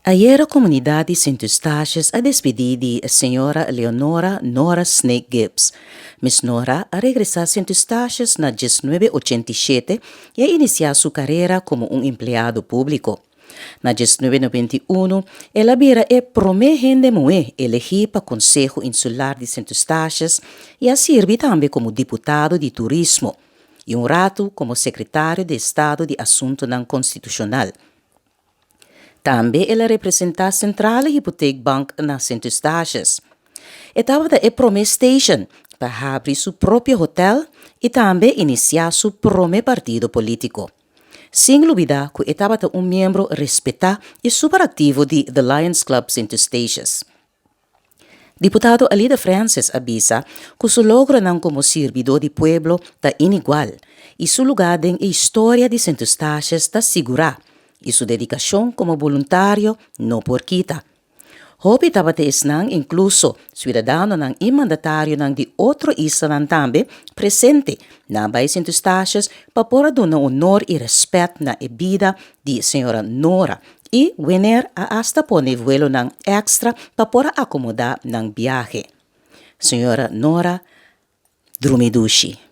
Ayer a comunidade de Saint Eustáchios a despedir de senhora Leonora Nora Snake Gibbs. Miss Nora a regressar a Saint Eustáchios na 1987 e a iniciar sua carreira como um empregado público. Na 1991, ela vira a primeira mulher elegida para o Conselho Insular de Saint Eustáchios e a serve também como deputado de turismo e rato como secretário de Estado de Assunto Não Constitucional. Também ela representa a Central Hypothek Bank na Saint Eustáchios. Estava da Promesse Station para abrir seu próprio hotel e também iniciar seu próprio partido político. Sem dúvida que estava um membro respeitado e super ativo de The Lions Club Saint Eustáchios. Deputado Alida Francis avisa que seu logro não como servidor de pueblo está inigual e seu lugar na história de Saint Eustáchios está segura e sua dedicação como voluntário não por quita. Hope estava nang incluso cidadano nang imandatário nang de outro isla nang também presente na Baía Saint Eustáchios para pôr na honor e respeito na vida de senhora Nora e winner a hasta pone vuelo nang extra para pôr acomodar nang viaje. Senhora Nora Drumidushi.